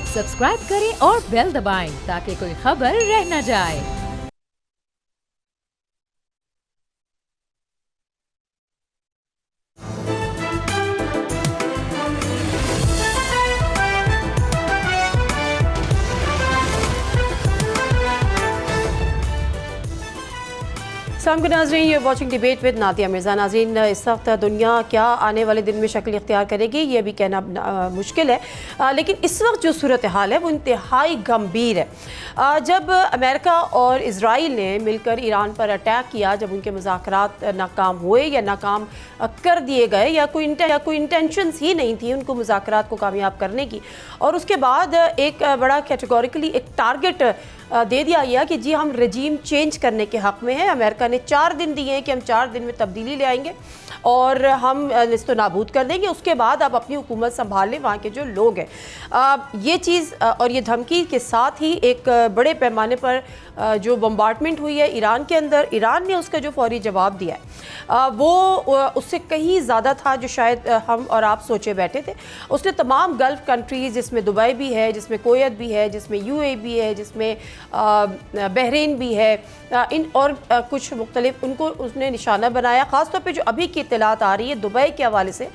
Subscribe करें और bell दबाएं ताकि कोई खबर रह न जाए। अस्सलाम वालेकुम नाज़रीन, ये watching debate with Nadia Mirza. नाज़रीन, इस वक्त दुनिया क्या आने वाले दिन में शक्ल इख्तियार करेगी ये भी कहना मुश्किल है, लेकिन इस वक्त जो सूरत हाल है वो इंतहाई गंभीर है। जब अमेरिका और इज़राइल ने मिलकर ईरान पर अटैक किया, जब उनके मुज़ाकरात नाकाम हुए या नाकाम कर दिए गए या कोई इंटेंशंस ही नहीं थी उनको मुज़ाकरात को कामयाब करने की, और उसके बाद एक बड़ा कैटेगोरिकली एक टारगेट दे दिया गया कि जी हम रजीम चेंज करने के हक़ में हैं। अमेरिका ने 4 दिन दिए हैं कि हम 4 दिन में तब्दीली ले आएंगे और हम निस्तो नाबूद कर देंगे, उसके बाद आप अपनी हुकूमत संभाल लें, वहाँ के जो लोग हैं। ये चीज़ और ये धमकी के साथ ही एक बड़े पैमाने पर जो बम्बार्डमेंट हुई है ईरान के अंदर, ईरान ने उसका जो फौरी जवाब दिया है वो उससे कहीं ज़्यादा था जो शायद हम और आप सोचे बैठे थे। उसने तमाम गल्फ़ कंट्रीज़, जिसमें दुबई भी है, जिसमें कोयत भी है, जिसमें UAE भी है, जिसमें बहरीन भी है, इन और कुछ मुख्तलिफ उनको उसने निशाना बनाया। ख़ास तौर पे जो अभी की इत्तलात आ रही है दुबई के हवाले से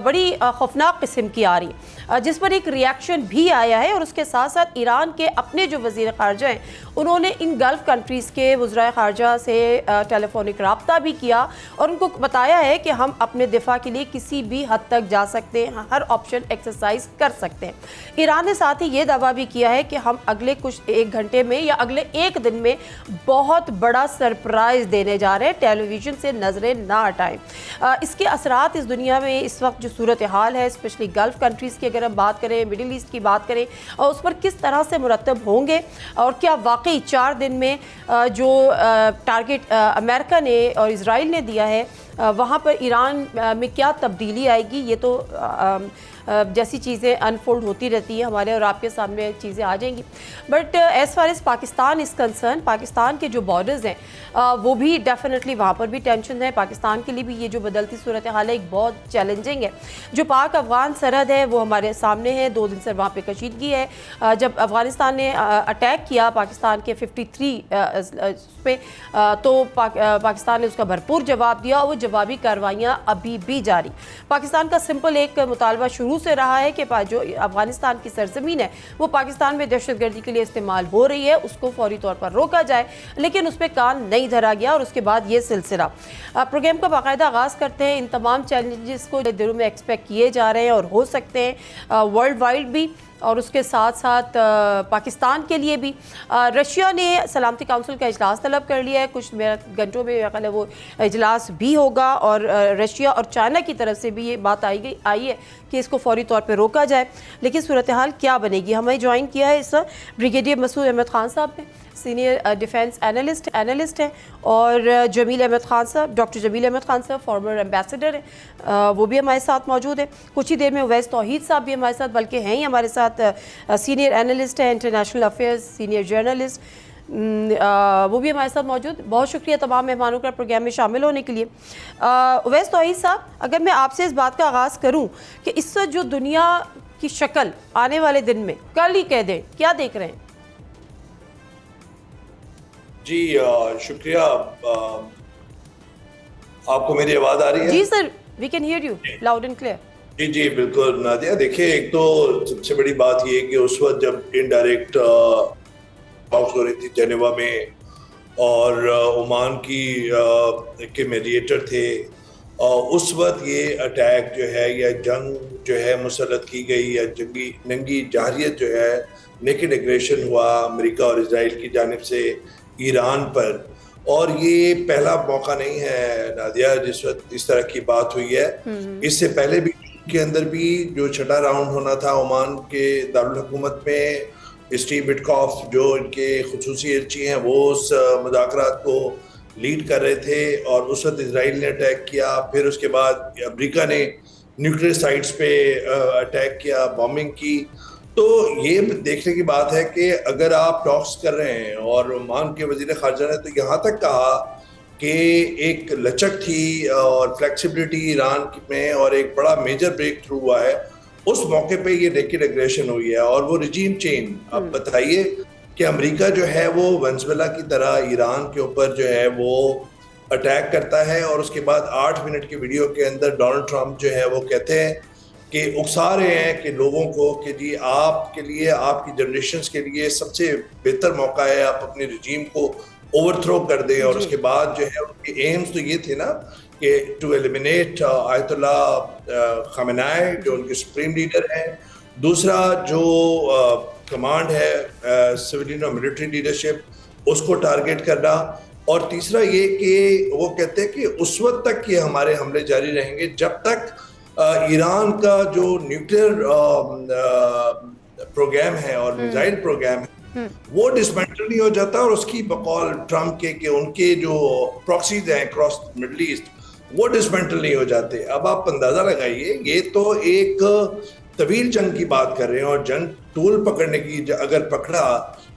बड़ी खौफनाक किस्म की आ रही है, जिस पर एक रिएक्शन भी आया है। और उसके साथ साथ ईरान के अपने जो वज़ीर ख़ारजा हैं उन्होंने इन गल्फ़ कंट्रीज़ के वज़राए ख़ारजा से टेलीफोनिक रब्ता भी किया और उनको बताया है कि हम अपने दिफा के लिए किसी भी हद तक जा सकते हैं, हर ऑप्शन एक्सरसाइज कर सकते हैं। ईरान ने साथ ही ये दावा भी किया है कि हम अगले कुछ 1 घंटे में या अगले 1 दिन में बहुत बड़ा सरप्राइज़ देने जा रहे हैं, टेलीविज़न से नज़रें ना हटाएं। इसके असरात इस दुनिया में इस वक्त जो सूरत हाल है, स्पेशली गल्फ़ कंट्रीज़ की अगर हम बात करें, मिडिल ईस्ट की बात करें, और उस पर किस तरह से मुरतब होंगे और क्या वाकई 4 दिन में जो टारगेट अमेरिका ने और इज़राइल ने दिया है वहाँ पर ईरान में क्या तब्दीली आएगी, ये तो जैसी चीज़ें अनफोल्ड होती रहती हैं हमारे और आपके सामने चीज़ें आ जाएंगी। But as far as Pakistan is concern, Pakistan के जो बॉर्डर्स हैं वो भी डेफिनेटली वहाँ पर भी टेंशन है। पाकिस्तान के लिए भी ये जो बदलती सूरत हाल है एक बहुत चैलेंजिंग है। जो पाक अफ़गान सरहद है वो हमारे सामने है, 2 दिन से वहाँ पे कशीदगी है। जब अफ़गानिस्तान ने अटैक किया पाकिस्तान के 53 पे तो पाकिस्तान ने उसका भरपूर जवाब दिया और वो जवाबी कार्रवाइयाँ अभी भी जारी। पाकिस्तान का सिंपल एक मुतालबा शुरू से रहा है कि जो अफगानिस्तान की सरजमीन है वो पाकिस्तान में दहशतगर्दी के लिए इस्तेमाल हो रही है, उसको फौरी तौर पर रोका जाए, लेकिन उस पर कान नहीं धरा गया। और उसके बाद ये सिलसिला प्रोग्राम का बाकायदा आगाज़ करते हैं। इन तमाम चैलेंजेस को दिनों में एक्सपेक्ट किए जा रहे हैं और हो सकते हैं वर्ल्ड वाइड भी, और उसके साथ साथ पाकिस्तान के लिए भी। रशिया ने सलामती काउंसिल का इजलास तलब कर लिया है, कुछ घंटों में मेरा ख्याल है वो इजलास भी होगा, और रशिया और चाइना की तरफ से भी ये बात आई है कि इसको फौरी तौर पे रोका जाए। लेकिन सूरत हाल क्या बनेगी? हमें ज्वाइन किया है इस ब्रिगेडियर मसूद अहमद खान साहब ने, सीनियर डिफेंस एनालिस्ट हैं, और जमील अहमद खान साहब, डॉक्टर जमील अहमद खान साहब फॉर्मर एम्बेसडर हैं, वो भी हमारे साथ मौजूद है। कुछ ही देर में उवैस तौहीद साहब भी हमारे साथ, बल्कि हैं ही हमारे साथ, सीनियर एनालिस्ट हैं, इंटरनेशनल अफेयर्स सीनियर जर्नलिस्ट, वो भी हमारे साथ मौजूद। बहुत शुक्रिया तमाम मेहमानों का प्रोग्राम में शामिल होने के लिए। उवैस तौहीद साहब, अगर मैं आपसे इस बात का आगाज़ करूँ कि इस वक्त जो दुनिया की शक्ल आने वाले दिन में, कल ही कह दें, क्या देख रहे हैं? जी शुक्रिया। आपको मेरी आवाज़ आ रही है? जी sir, we can hear you loud and clear. जी जी बिल्कुल नादिया। देखिए, एक तो सबसे बड़ी बात ये है कि उस वक्त जब इनडायरेक्ट टॉक्स हो रही थी जेनेवा में और ओमान की के मीडिएटर थे, उस वक्त ये अटैक जो है या जंग जो है मुसल्लत की गई या नंगी जाहिरियत जो है, नेकेड एग्रेशन हुआ अमेरिका और इजराइल की जानिब से ईरान पर। और ये पहला मौका नहीं है नादिया जिस वक्त इस तरह की बात हुई है। इससे पहले भी के अंदर भी जो छठा राउंड होना था ओमान के दारुल हुकूमत में, स्टीव विटकॉफ जो इनके खुसूसी एजेंसी हैं वो उस मुज़ाकरात को लीड कर रहे थे, और उस वक्त इजराइल ने अटैक किया। फिर उसके बाद अमेरिका ने न्यूक्लियर साइट्स पे अटैक किया, बॉम्बिंग की। तो ये देखने की बात है कि अगर आप टॉक्स कर रहे हैं, और ओमान के वज़ीर ख़ारजा ने तो यहाँ तक कहा कि एक लचक थी और फ्लेक्सिबिलिटी ईरान में, और एक बड़ा मेजर ब्रेक थ्रू हुआ है, उस मौके पे ये नेकेड एग्रेशन हुई है और वो रिजीम चेंज। अब बताइए कि अमेरिका जो है वो वेनेजुएला की तरह ईरान के ऊपर जो है वो अटैक करता है और उसके बाद 8 मिनट की वीडियो के अंदर डोनाल्ड ट्रंप जो है वो कहते हैं कि उकसा रहे हैं कि लोगों को कि जी आपके लिए, आपकी जनरेशंस के लिए सबसे बेहतर मौका है, आप अपने रिजीम को ओवरथ्रो कर दें। और उसके बाद जो है उनके एम्स तो ये थे ना कि टू एलिमिनेट आयतुल्ला खामेनेई जो उनके सुप्रीम लीडर हैं, दूसरा जो कमांड है सिविलियन और मिलिट्री लीडरशिप उसको टारगेट करना, और तीसरा ये कि वो कहते हैं कि उस वक्त तक ये हमारे हमले जारी रहेंगे जब तक ईरान का जो न्यूक्लियर प्रोग्राम है और मिसाइल प्रोग्राम है वो डिसमेंटल नहीं हो जाता। और उसकी बकौल ट्रम्प के कि उनके जो प्रॉक्सीज हैं अक्रॉस मिडल ईस्ट वो डिसमेंटल नहीं हो जाते। अब आप अंदाजा लगाइए, ये तो एक तवील जंग की बात कर रहे हैं और जंग टूल पकड़ने की अगर पकड़ा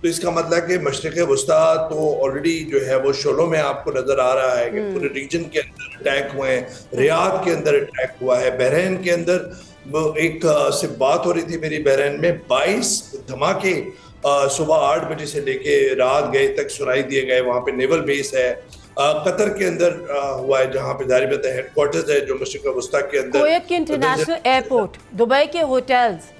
तो इसका मतलब कि मशरिक़ वस्ता तो ऑलरेडी जो है वो शोलों में आपको नजर आ रहा है कि पूरे रीजन के अंदर अटैक हुए हैं, रियाद के अंदर अटैक हुआ है, बहरीन के अंदर वो एक से बात हो रही थी मेरी, बहरीन में 22 धमाके सुबह 8 बजे से लेके रात गए तक सुनाई दिए गए। वहाँ पे नेवल बेस है, कतर के अंदर हुआ है जहाँ पे जारी बात है हेडक्वार्टर्स है जो मशरिक़ वस्ता के अंदर, कोयत इंटरनेशनल एयरपोर्ट, दुबई के होटल्स।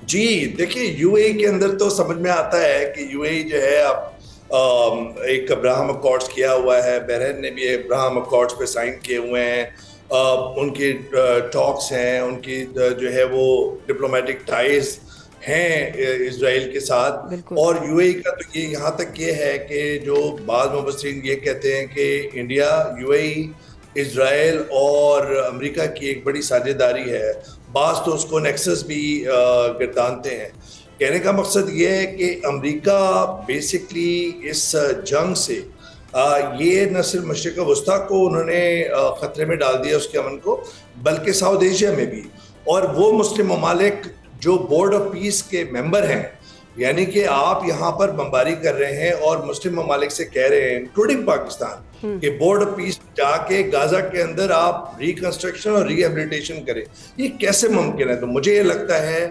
जी देखिए यूएई के अंदर तो समझ में आता है कि यूएई जो है अब एक अब्राहम अकॉर्ड्स किया हुआ है, बहरीन ने भी अब्राहम अकॉर्ड्स पे साइन किए हुए हैं, उनकी टॉक्स हैं, उनकी जो है वो डिप्लोमेटिक टाइज हैं इजराइल के साथ। और यूएई का तो ये यहाँ तक ये है कि जो बाद मुबस्सिरीन ये कहते हैं कि इंडिया, यूएई, इजराइल और अमेरिका की एक बड़ी साझेदारी है, बास तो उसको नेक्सस भी गिरदानते हैं। कहने का मकसद ये है कि अमेरिका बेसिकली इस जंग से ये न सिर्फ मशरिक़ वस्ता को उन्होंने ख़तरे में डाल दिया उसके अमन को, बल्कि साउथ एशिया में भी। और वो मुस्लिम ममालिक जो बोर्ड ऑफ पीस के मेंबर हैं, यानी कि आप यहाँ पर बमबारी कर रहे हैं और मुस्लिम ममालिक से कह रहे हैं इंक्लूडिंग पाकिस्तान कि बोर्ड ऑफ पीस जाके गाजा के अंदर आप रिकंस्ट्रक्शन और रिहेबिलिटेशन करें, ये कैसे मुमकिन है? तो मुझे ये लगता है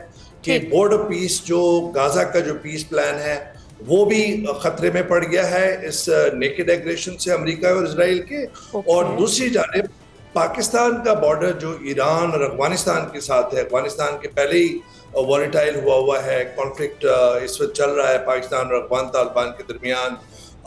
कि बोर्ड ऑफ पीस जो गाजा का जो पीस प्लान है वो भी खतरे में पड़ गया है इस नेकेड एग्रेशन से अमेरिका और इजराइल के। और दूसरी जानिब पाकिस्तान का बॉर्डर जो ईरान और अफगानिस्तान के साथ है, अफगानिस्तान के पहले ही वॉलेटाइल हुआ है, कॉन्फ्लिक्ट इस वक्त चल रहा है पाकिस्तान और अफगान तालिबान के दरमियान,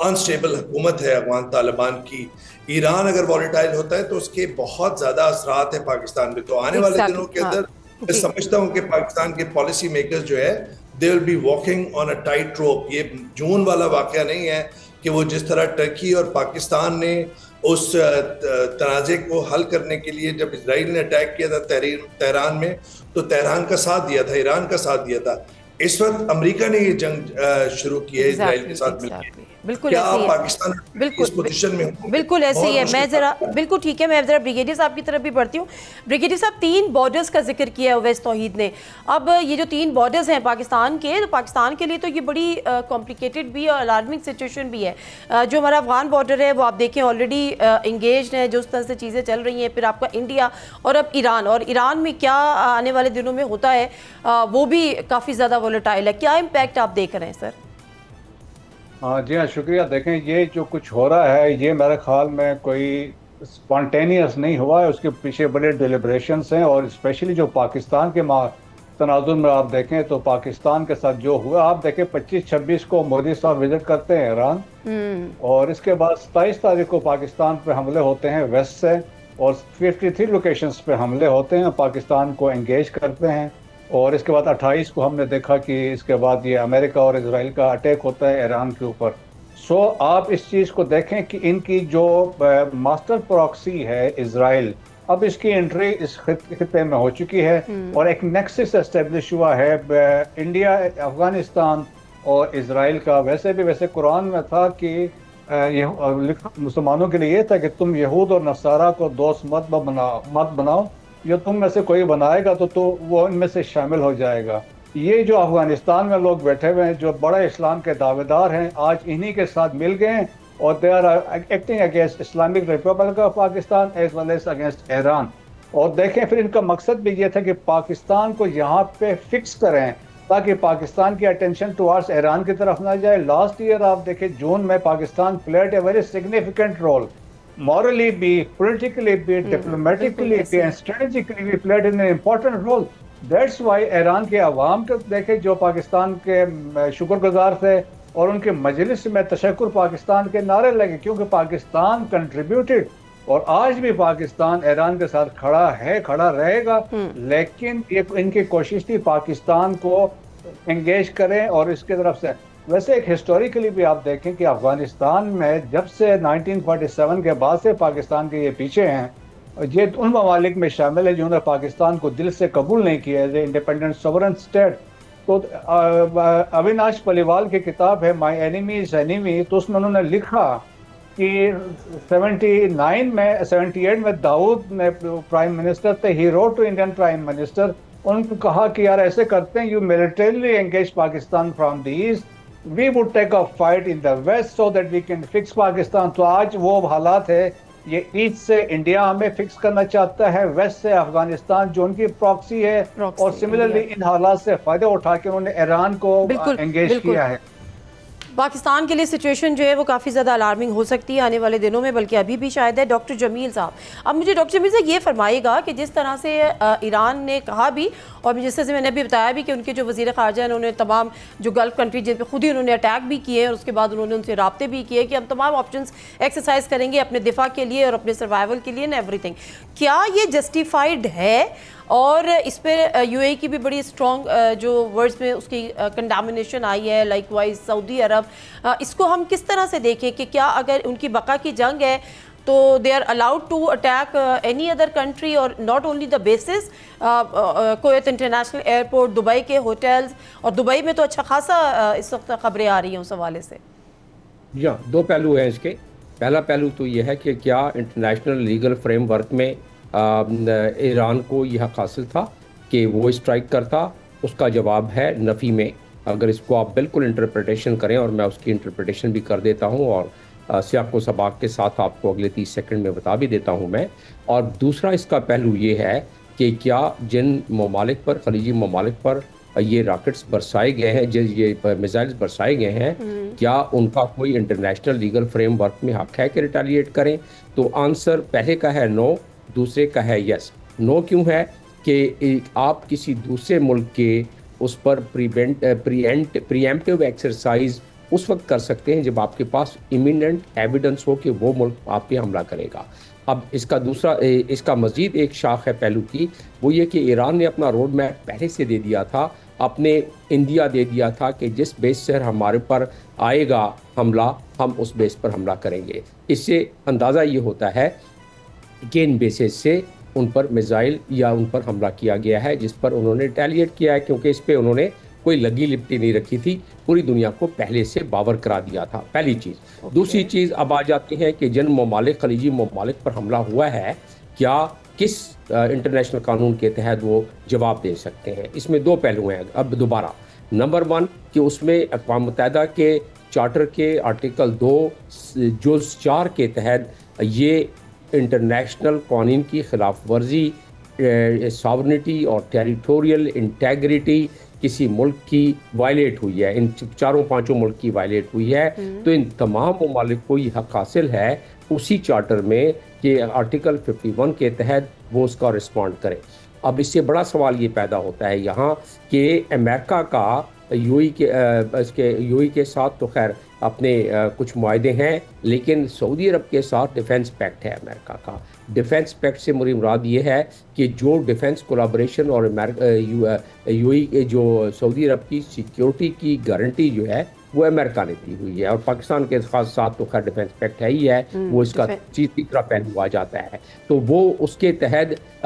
अनस्टेबल हुकूमत है अफगान तालिबान की। ईरान अगर वॉलेटाइल होता है तो उसके बहुत ज़्यादा असरात है पाकिस्तान में। तो आने वाले दिनों के अंदर मैं समझता हूँ कि पाकिस्तान के पॉलिसी मेकर्स जो है they will be walking on a tight रोप। ये जून वाला वाक़या नहीं है कि वो जिस तरह टर्की और पाकिस्तान ने उस तनाज़े को हल करने के लिए जब इजराइल ने अटैक किया था तेहरान में, तो तेहरान का साथ दिया था, ईरान का साथ दिया था। इस वक्त अमेरिका ने ये जंग शुरू की है इजराइल के साथ मिलकर। बिल्कुल क्या ऐसे पाकिस्तान इस पोजीशन में हो? बिल्कुल ऐसे ही है। मैं ज़रा बिल्कुल ठीक है, मैं ज़रा ब्रिगेडियर साहब की तरफ भी बढ़ती हूँ। ब्रिगेडियर साहब, 3 बॉर्डर्स का जिक्र किया है ओवैस तौहीद ने। अब ये जो 3 बॉर्डर्स हैं पाकिस्तान के, तो पाकिस्तान के लिए तो ये बड़ी कॉम्प्लिकेटेड भी और अलार्मिंग सिचुएशन भी है। जो हमारा अफगान बॉर्डर है वो आप देखें ऑलरेडी इंगेज है, जो उस तरह से चीज़ें चल रही हैं। फिर आपका इंडिया और अब ईरान, और ईरान में क्या आने वाले दिनों में होता है वो भी काफ़ी ज़्यादा वोलेटाइल है। क्या इम्पैक्ट आप देख रहे हैं सर? जी हाँ, शुक्रिया। देखें, ये जो कुछ हो रहा है ये मेरे ख्याल में कोई स्पॉन्टेनियस नहीं हुआ है, उसके पीछे बड़े डिलिब्रेशंस हैं। और स्पेशली जो पाकिस्तान के तनाजुर में आप देखें तो पाकिस्तान के साथ जो हुआ, आप देखें 25-26 को मोदी साहब विजिट करते हैं ईरान, और इसके बाद 27 तारीख को पाकिस्तान पे हमले होते हैं वेस्ट से, और 53 लोकेशंस पे हमले होते हैं, पाकिस्तान को एंगेज करते हैं। और इसके बाद 28 को हमने देखा कि इसके बाद ये अमेरिका और इजराइल का अटैक होता है ईरान के ऊपर। सो आप इस चीज़ को देखें कि इनकी जो मास्टर प्रॉक्सी है इजराइल, अब इसकी एंट्री इस खित्ते में हो चुकी है और एक नेक्सस एस्टेब्लिश हुआ है इंडिया, अफगानिस्तान और इजराइल का। वैसे कुरान में था कि मुसलमानों के लिए ये था कि तुम यहूद और नसारा को दोस्त मत बनाओ, जो तुम में से कोई बनाएगा तो वो इनमें से शामिल हो जाएगा। ये जो अफगानिस्तान में लोग बैठे हुए हैं जो बड़ा इस्लाम के दावेदार हैं, आज इन्हीं के साथ मिल गए हैं और they are acting against Islamic Republic of Pakistan as well as against Iran. اور دیکھیں پھر ان کا مقصد بھی یہ تھا کہ پاکستان کو یہاں پہ فکس کریں تاکہ پاکستان کی اٹینشن ٹوارڈس ایران کی طرف نہ جائے. لاسٹ ایئر آپ دیکھیں جون میں Pakistan played a very significant role, morally be, politically be, diplomatically be, and strategically we played an important role. That's why Iran کے عوام کو دیکھیں جو پاکستان کے شکر گزار تھے اور ان کے مجلس میں تشکر پاکستان کے نعرے لگے, کیونکہ پاکستان کنٹریبیوٹڈ, اور آج بھی پاکستان ایران کے ساتھ کھڑا ہے, کھڑا رہے گا. لیکن ان کی کوشش تھی پاکستان کو انگیج کریں, اور اس کی طرف سے ویسے ایک ہسٹوریکلی بھی آپ دیکھیں کہ افغانستان میں جب سے 1947 کے بعد سے پاکستان کے یہ پیچھے ہیں, یہ ان ممالک میں شامل ہے جنہوں نے پاکستان کو دل سے قبول نہیں کیا as a independent Swarn state. تو اویناش پالیوال کی کتاب ہے مائی اینیمی از اینیمی, تو اس میں انہوں نے لکھا کہ 78 میں داؤد نے پرائم منسٹر تھے, he wrote to Indian prime minister, ان کو کہا کہ یار ایسے کرتے ہیں, you militarily engage Pakistan from the east, we would take a fight in the west so that we can fix Pakistan. تو آج وہ حالات ہے, یہ ایسٹ سے انڈیا ہمیں فکس کرنا چاہتا ہے, ویسٹ سے افغانستان جو ان کی پراکسی ہے, اور سملرلی ان حالات سے فائدہ اٹھا کے انہوں نے ایران کو انگیج کیا ہے. پاکستان کے لیے سچویشن جو ہے وہ کافی زیادہ الارمنگ ہو سکتی ہے آنے والے دنوں میں, بلکہ ابھی بھی شاید ہے. ڈاکٹر جمیل صاحب, اب مجھے ڈاکٹر جمیل صاحب یہ فرمائے گا کہ جس طرح سے ایران نے کہا بھی, اور جس طرح سے میں نے بھی بتایا بھی کہ ان کے جو وزیر خارجہ ہیں انہوں نے تمام جو گلف کنٹری جن پہ خود ہی انہوں نے اٹیک بھی کیے, اور اس کے بعد انہوں نے ان سے رابطے بھی کیے کہ ہم تمام آپشنس ایکسرسائز کریں گے اپنے دفاع کے لیے اور اپنے سروائیول کے لیے نا ایوری تھنگ. کیا یہ جسٹیفائڈ ہے؟ اور اس پہ یو اے کی بھی بڑی اسٹرانگ جو ورڈز میں اس کی کنڈامنیشن آئی ہے, لائک وائز سعودی عرب. اس کو ہم کس طرح سے دیکھیں کہ کیا اگر ان کی بقا کی جنگ ہے تو they are allowed to attack any other country, اور not only the bases Kuwait international airport, Dubai کے ہوٹلز, اور دبئی میں تو اچھا خاصا اس وقت خبریں آ رہی ہیں اس حوالے سے. دو پہلو ہیں اس کے. پہلا پہلو تو یہ ہے کہ کیا انٹرنیشنل لیگل فریم ورک میں ایران کو یہ حق حاصل تھا کہ وہ اسٹرائک کرتا. اس کا جواب ہے نفی میں. اگر اس کو آپ بالکل انٹرپریٹیشن کریں, اور میں اس کی انٹرپریٹیشن بھی کر دیتا ہوں اور سیاق و سباق کے ساتھ آپ کو اگلے 30 سیکنڈ میں بتا بھی دیتا ہوں میں. اور دوسرا اس کا پہلو یہ ہے کہ کیا جن ممالک پر, خلیجی ممالک پر یہ راکٹس برسائے گئے ہیں, یہ میزائلز برسائے گئے ہیں, کیا ان کا کوئی انٹرنیشنل لیگل فریم ورک میں حق ہے کہ ریٹیلیٹ کریں؟ تو آنسر پہلے کا ہے نو, دوسرے کا ہے یس. نو کیوں ہے کہ آپ کسی دوسرے ملک کے اس پر پریمپٹیو ایکسرسائز اس وقت کر سکتے ہیں جب آپ کے پاس امییننٹ ایویڈنس ہو کہ وہ ملک آپ پہ حملہ کرے گا. اب اس کا مزید ایک شاخ ہے پہلو کی, وہ یہ کہ ایران نے اپنا روڈ میپ پہلے سے دے دیا تھا, اپنے انڈیا دے دیا تھا کہ جس بیس سے ہمارے پر آئے گا حملہ ہم اس بیس پر حملہ کریں گے. اس سے اندازہ یہ ہوتا ہے کہ ان بیسز سے ان پر میزائل یا ان پر حملہ کیا گیا ہے جس پر انہوں نے ریٹیلیٹ کیا ہے, کیونکہ اس پہ انہوں نے کوئی لگی لپٹی نہیں رکھی تھی, پوری دنیا کو پہلے سے باور کرا دیا تھا. پہلی چیز. دوسری چیز اب آ جاتی ہے کہ جن ممالک, خلیجی ممالک پر حملہ ہوا ہے, کیا کس انٹرنیشنل قانون کے تحت وہ جواب دے سکتے ہیں؟ اس میں دو پہلو ہیں. اب دوبارہ نمبر 1 کہ اس میں اقوام متحدہ کے چارٹر کے آرٹیکل 2 جز 4 کے تحت یہ انٹرنیشنل قوانین کی خلاف ورزی, ساورنٹی اور ٹیریٹوریل انٹیگریٹی کسی ملک کی وائلیٹ ہوئی ہے, ان 4-5 ملک کی وائلیٹ ہوئی ہے. تو ان تمام ممالک کو یہ حق حاصل ہے اسی چارٹر میں کہ آرٹیکل 51 کے تحت وہ اس کا رسپونڈ کرے. اب اس سے بڑا سوال یہ پیدا ہوتا ہے یہاں کہ امریکہ کا یو اے کے ساتھ تو خیر اپنے کچھ معاہدے ہیں, لیکن سعودی عرب کے ساتھ ڈیفنس پیکٹ ہے امریکہ کا. ڈیفنس پیکٹ سے مراد یہ ہے کہ جو ڈیفنس کولابریشن اور یو اے جو سعودی عرب کی سیکیورٹی کی گارنٹی جو ہے وہ امریکہ نے دی ہوئی ہے, اور پاکستان کے خاص ساتھ تو خیر ڈیفنس پیکٹ ہے ہی ہے, وہ اس کا تیسرا پہلو آ جاتا ہے. تو وہ اس کے تحت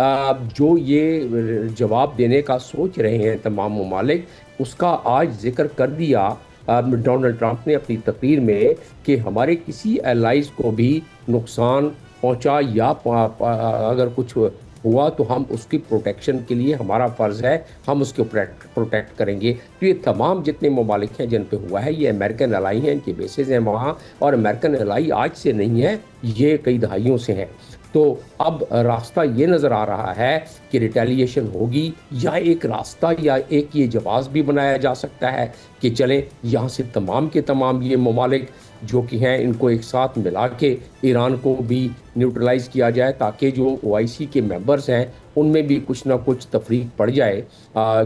جو یہ جواب دینے کا سوچ رہے ہیں تمام ممالک, اس کا آج ذکر کر دیا ڈونلڈ ٹرمپ نے اپنی تقریر میں کہ ہمارے کسی الائز کو بھی نقصان پہنچا یا اگر کچھ ہوا تو ہم اس کی پروٹیکشن کے لیے ہمارا فرض ہے, ہم اس کو پروٹیکٹ کریں گے. تو یہ تمام جتنے ممالک ہیں جن پہ ہوا ہے یہ امریکن الائی ہیں, ان کے بیسز ہیں وہاں, اور امریکن الائی آج سے نہیں ہے, یہ کئی دہائیوں سے ہیں. تو اب راستہ یہ نظر آ رہا ہے کہ ریٹیلیشن ہوگی، یا ایک راستہ یا ایک یہ جواز بھی بنایا جا سکتا ہے کہ چلیں یہاں سے تمام کے تمام یہ ممالک جو کہ ہیں ان کو ایک ساتھ ملا کے ایران کو بھی نیوٹرلائز کیا جائے، تاکہ جو OIC کے ممبرز ہیں ان میں بھی کچھ نہ کچھ تفریق پڑ جائے،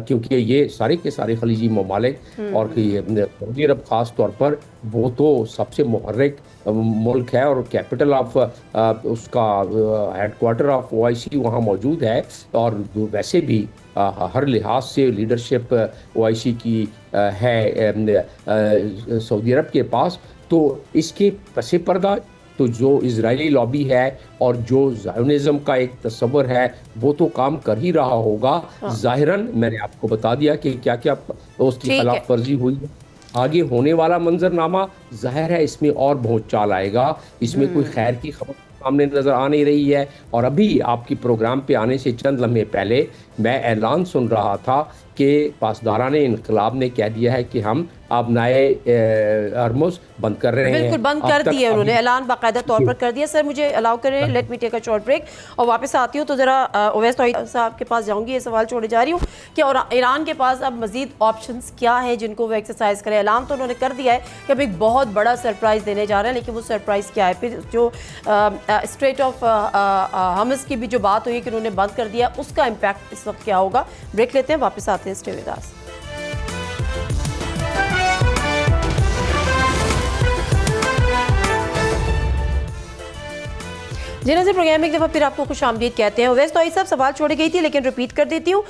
کیونکہ یہ سارے کے سارے خلیجی ممالک اور سعودی عرب خاص طور پر وہ تو سب سے محرک ملک ہے اور کیپٹل آف اس کا ہیڈ کوارٹر آف OIC وہاں موجود ہے، اور ویسے بھی ہر لحاظ سے لیڈرشپ OIC کی ہے سعودی عرب کے پاس. تو اس کے پس پردہ تو جو اسرائیلی لابی ہے اور جو زائونزم کا ایک تصور ہے وہ تو کام کر ہی رہا ہوگا. ظاہراً میں نے آپ کو بتا دیا کہ کیا کیا اس کی خلاف ورزی ہوئی ہے. آگے ہونے والا منظرنامہ ظاہر ہے اس میں اور بہت چال آئے گا، اس میں کوئی خیر کی خبر سامنے نظر آ نہیں رہی ہے. اور ابھی آپ کی پروگرام پہ آنے سے چند لمحے پہلے میں اعلان سن رہا تھا کہ پاسداران انقلاب نے کہہ دیا ہے کہ ہم اب نئے ہرمز بند کر رہے ہیں. بالکل بند کر دیا انہوں نے، اعلان باقاعدہ طور پر کر دیا. سر مجھے الاؤ کریں، let me take a short break اور واپس آتی ہوں. تو ذرا اویس توحید صاحب کے پاس جاؤں گی، یہ سوال چھوڑے جا رہی ہوں کہ اور ایران کے پاس اب مزید آپشنز کیا ہیں جن کو وہ ایکسرسائز کرے. اعلان تو انہوں نے کر دیا ہے کہ اب ایک بہت بڑا سرپرائز دینے جا رہے ہیں، لیکن وہ سرپرائز کیا ہے؟ پھر جو اسٹریٹ آف ہارمز کی بھی جو بات ہوئی کہ انہوں نے بند کر دیا، اس کا امپیکٹ اس وقت کیا ہوگا؟ بریک لیتے ہیں، واپس آتے ہیں. Stay with us. جی ناظرین، پروگرام ایک دفعہ پھر آپ کو خوش آمدید کہتے ہیں. اویس توحید صاحب سوال چھوڑی گئی تھی لیکن ریپیٹ کر دیتی ہوں.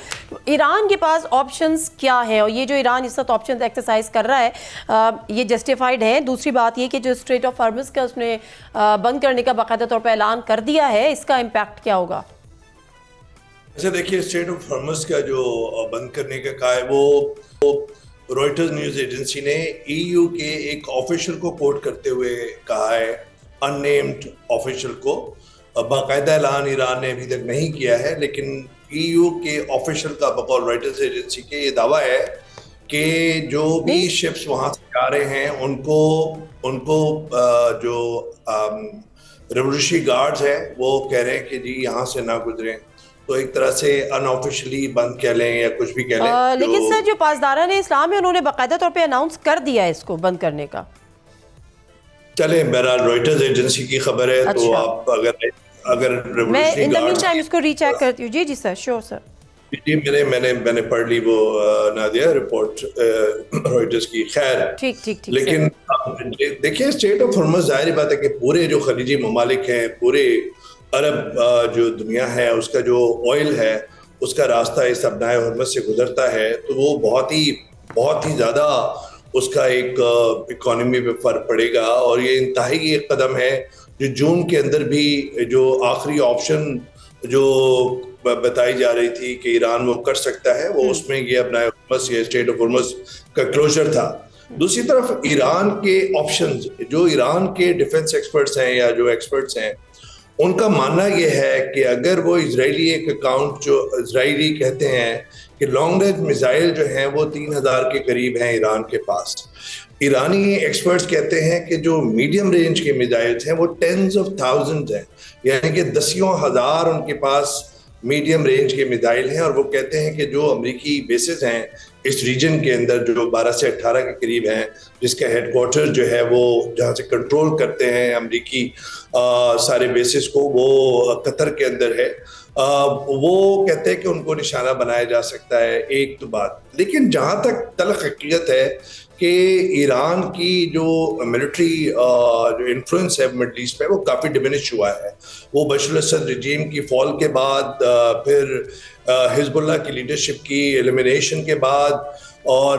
ایران کے پاس آپشنز کیا ہے اور یہ جو ایران اس وقت آپشنز ایکسرسائز کر رہا ہے یہ جسٹیفائڈ ہے؟ دوسری بات یہ کہ جو اسٹریٹ آف ہارمز کا اس نے بند کرنے کا باقاعدہ طور پر اعلان کر دیا ہے، اس کا امپیکٹ کیا ہوگا؟ اچھا دیکھیے، اسٹریٹ آف ہارمز کا جو بند کرنے کا کہا ہے وہ روئٹرز نیوز ایجنسی نے EU کے ایک آفیشل کو کوٹ کرتے ہوئے کہا ہے، ان نیمڈ آفیشل کو. باقاعدہ اعلان ایران نے ابھی تک نہیں کیا ہے، لیکن EU کے آفیشل کا بقول رائٹرز ایجنسی کے یہ دعویٰ ہے کہ جو بھی شپس وہاں سے جا رہے ہیں ان کو جو ریولیوشنری گارڈز ہیں وہ کہہ رہے ہیں کہ جی یہاں سے نہ گزریں. تو ایک طرح سے ان آفیشلی بند کہہ لیں یا کچھ بھی کہہ لیں. لیکن سر جو پاسداران اسلام ہے انہوں نے باقاعدہ طور پہ اناؤنس کر دیا ہے اس کو بند کرنے کا. چلیں بہرحال روئٹرز ایجنسی کی خبر ہے تو آپ اگر میں ان دا مین ٹائم اس کو ری چیک کرتی ہوں. جی سر، شیور سر. جی میں نے پڑھ لی وہ نادیہ رپورٹ روئٹرز کی. خیر ٹھیک لیکن دیکھیں اسٹریٹ آف ہارمز ظاہر بات ہے کہ پورے جو خلیجی ممالک ہیں، پورے عرب جو دنیا ہے اس کا جو آئل ہے اس کا راستہ اس ابنائے ہرمز سے گزرتا ہے، تو وہ بہت ہی زیادہ اس کا ایک اکانومی پہ فرق پڑے گا. اور یہ انتہائی ایک قدم ہے جو جون کے اندر بھی جو آخری آپشن جو بتائی جا رہی تھی کہ ایران وہ کر سکتا ہے، وہ اس میں یہ ابنائے ہرمز یا اسٹریٹ آف ہرمز کا کلوزر تھا. دوسری طرف ایران کے آپشنز، جو ایران کے ڈیفنس ایکسپرٹس ہیں یا جو ایکسپرٹس ہیں، ان کا ماننا یہ ہے کہ اگر وہ اسرائیلی ایک اکاؤنٹ جو اسرائیلی کہتے ہیں کہ لانگ رینج میزائل جو ہیں وہ 3000 کے قریب ہیں ایران کے پاس. ایرانی ایکسپرٹس کہتے ہیں کہ جو میڈیم رینج کے میزائلز ہیں وہ ٹینز آف تھاؤزنڈز ہیں، یعنی کہ دسیوں ہزار ان کے پاس میڈیم رینج کے میزائل ہیں. اور وہ کہتے ہیں کہ جو امریکی بیسز ہیں اس ریجن کے اندر جو 12 سے 18 کے قریب ہیں، جس کا ہیڈ کوارٹر جو ہے وہ جہاں سے کنٹرول کرتے ہیں امریکی سارے بیسز کو، وہ قطر کے اندر ہے. وہ کہتے ہیں کہ ان کو نشانہ بنایا جا سکتا ہے. ایک تو بات، لیکن جہاں تک تلخ حقیقت ہے کہ ایران کی جو ملٹری جو انفلوئنس ہے مڈل ایسٹ میں وہ کافی ڈیمینش ہوا ہے. وہ بشار الاسد رجیم کی فال کے بعد، پھر حزب اللہ کی لیڈرشپ کی ایلیمینیشن کے بعد، اور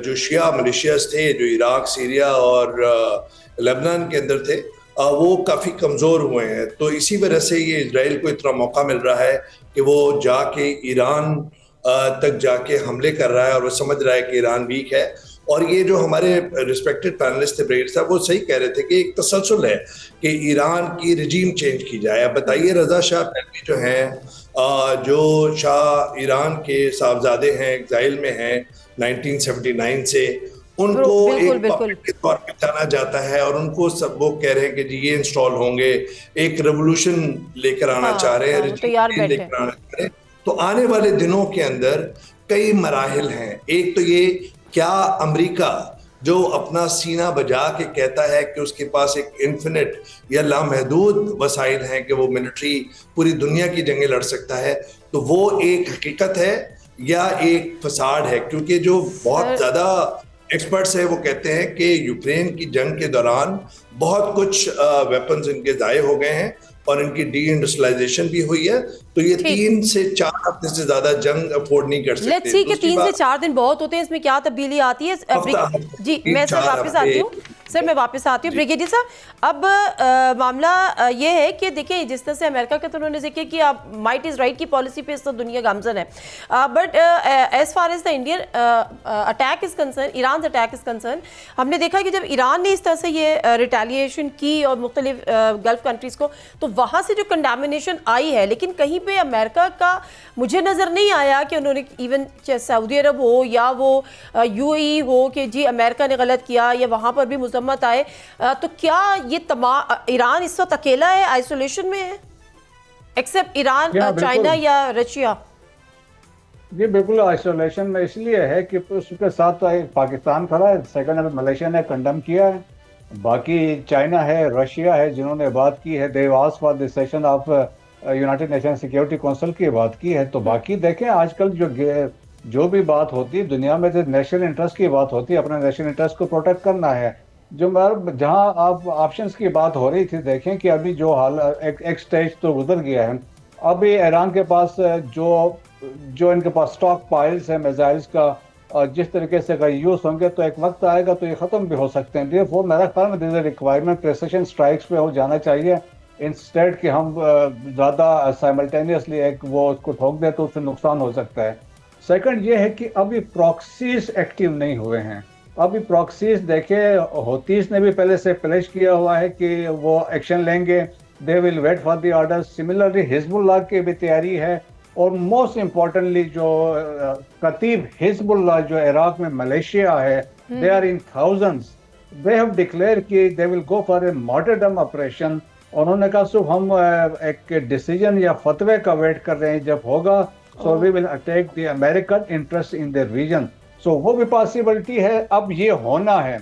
جو شیعہ ملیشیاز تھے جو عراق، سیریا اور لبنان کے اندر تھے، وہ کافی کمزور ہوئے ہیں. تو اسی وجہ سے یہ اسرائیل کو اتنا موقع مل رہا ہے کہ وہ جا کے ایران تک جا کے حملے کر رہا ہے، اور وہ سمجھ رہا ہے کہ ایران ویک ہے. اور یہ جو ہمارے ریسپیکٹڈ پینلسٹ تھے بریگیڈ صاحب، وہ صحیح کہہ رہے تھے کہ ایک تسلسل ہے کہ ایران کی رجیم چینج کی جائے. اب بتائیے رضا شاہ پہلوی جو ہیں، جو شاہ ایران کے صاحبزادے ہیں، ایگزائل میں ہیں 1979 سے، उनको बिल्कुल एक बिल्कुल पपेट के तौर पे जाना जाता है और उनको सब वो कह रहे हैं कि जी ये इंस्टॉल होंगे, एक रेवोल्यूशन लेकर आना चाह रहे हैं, वो regime तैयार change बैठे। लेकर आना चाह रहे हैं। तो आने वाले दिनों के अंदर कई मराहिल हैं। एक तो ये, क्या अमेरिका जो अपना सीना बजा के कहता है कि उसके पास एक इन्फिनिट या लामहदूद वसाइल हैं कि वो मिलिट्री पूरी दुनिया की जंगें लड़ सकता है, तो वो एक हकीकत है या एक फसाड है? क्योंकि जो बहुत ज्यादा एक्सपर्ट्स हैं वो कहते हैं कि यूक्रेन की जंग के दौरान बहुत कुछ वेपन्स इनके ज़ाये हो गए हैं और इनकी डी इंडस्ट्रियलाइजेशन भी हुई है, तो ये 3 से 4 हफ्ते से ज्यादा जंग अफोर्ड नहीं कर सकते। लेट्स सी कि 3 से 4 दिन बहुत होते हैं, इसमें क्या तब्दीली आती है? जी मैं सर वापस आती हूँ, मैं वापस आती हूँ ब्रिगेडियर साहब। अब मामला ये है कि देखिए, जिस तरह से अमेरिका का तो उन्होंने जिक्र किया, माइट इज़ राइट की पॉलिसी पे इस तो दुनिया गामजन है, but as far as the Indian attack is concern, Iran attack is concern, हमने देखा कि जब ईरान ने इस तरह से ये रिटेलिएशन की और मुख्तलिफ गल्फ कंट्रीज़ को, तो वहाँ से जो कंडामिनेशन आई है, लेकिन कहीं पे अमेरिका का मुझे नज़र नहीं आया कि उन्होंने इवन चाहे सऊदी अरब हो या वो यूएई हो कि जी अमेरिका ने गलत किया या वहाँ पर भी मजम्मत आए। तो क्या ये तमाम ईरान इस वक्त अकेला है, आइसोलेशन में है, एक्सेप्ट ईरान, चाइना या रशिया? ये बिल्कुल आइसोलेशन में इसलिए है कि उसके साथ तो पाकिस्तान खड़ा है, सेकंड नंबर मलेशिया ने कंडम किया है, बाकी चाइना है, रशिया है जिन्होंने बात की है, they asked for the session of United nation security council की बात की है। तो बाकी देखें, आजकल जो भी बात होती है दुनिया में, जो नेशनल इंटरेस्ट की बात होती है, अपने नेशनल इंटरेस्ट को प्रोटेक्ट करना है। जो जहां आप ऑप्शंस की बात हो रही थी, देखें कि अभी जो हाल एक स्टेज तो गुजर गया है, अभी ईरान के पास जो इनके पास स्टॉक पाइल्स है मिसाइल्स का, जिस तरीके से अगर यूज होंगे तो एक वक्त आएगा तो ये ख़त्म भी हो सकते हैं। वो मेरा ख्याल में दिस रिक्वायरमेंट प्रिसिशन स्ट्राइक्स पे हो जाना चाहिए, इंस्टेड कि हम ज़्यादा साइमल्टेनियसली एक वो उसको ठोक दे तो उससे नुकसान हो सकता है। सेकंड ये है कि अभी प्रॉक्सीज एक्टिव नहीं हुए हैं। अभी प्रॉक्सीज देखे, होतीस ने भी पहले से प्लेज किया हुआ है कि वो एक्शन लेंगे, they will wait for the order. Similarly Hezbollah की भी तैयारी है, और मोस्ट इम्पॉर्टेंटली जो कतीब हिजबुल्लाह जो इराक में मलेशिया है, they are in thousands, they have declare कि they will go for a martyrdom operation. उन्होंने कहा सिर्फ हम एक डिसीजन या फतवे का वेट कर रहे हैं, जब होगा so we will attack the American interest in the region. So वो भी पॉसिबिलिटी है, अब ये होना है।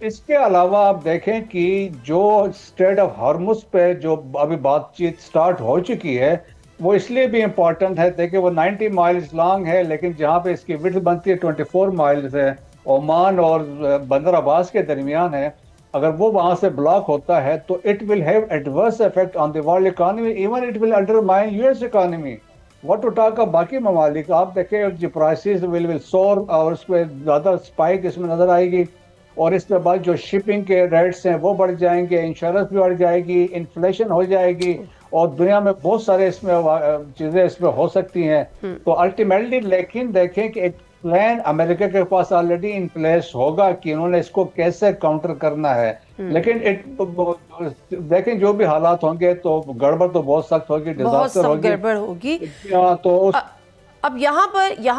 इसके अलावा आप देखें कि जो स्ट्रेट ऑफ हॉर्मुज पे जो अभी बातचीत स्टार्ट हो चुकी है, वो इसलिए भी इम्पोर्टेंट है। देखिए वो 90 माइल्स लॉन्ग है, लेकिन जहाँ पे इसकी विड्थ बनती है 24 माइल्स है, ओमान और बंदर अब्बास के दरमियान है। अगर वो वहाँ से ब्लॉक होता है तो it will have adverse effect on the world economy, even it will undermine US economy. What to talk of बाकी ममालिक। आप देखें जो प्राइसेस विल सोर, और उस पर ज़्यादा स्पाइक इसमें नज़र आएगी, और इसके बाद जो शिपिंग के रेट्स हैं वो बढ़ जाएंगे, इंश्योरेंस भी बढ़ जाएगी, इन्फ्लेशन हो जाएगी, और दुनिया में बहुत सारे इसमें चीज़ें इसमें हो सकती हैं। तो अल्टीमेटली लेकिन देखें कि एक प्लान अमेरिका के पास ऑलरेडी इन प्लेस होगा कि उन्होंने इसको कैसे काउंटर करना है। लेकिन देखें जो भी हालात होंगे तो गड़बड़ तो बहुत सख्त होगी, डिजास्टर होगी, गड़बड़ होगी। तो अब यहाँ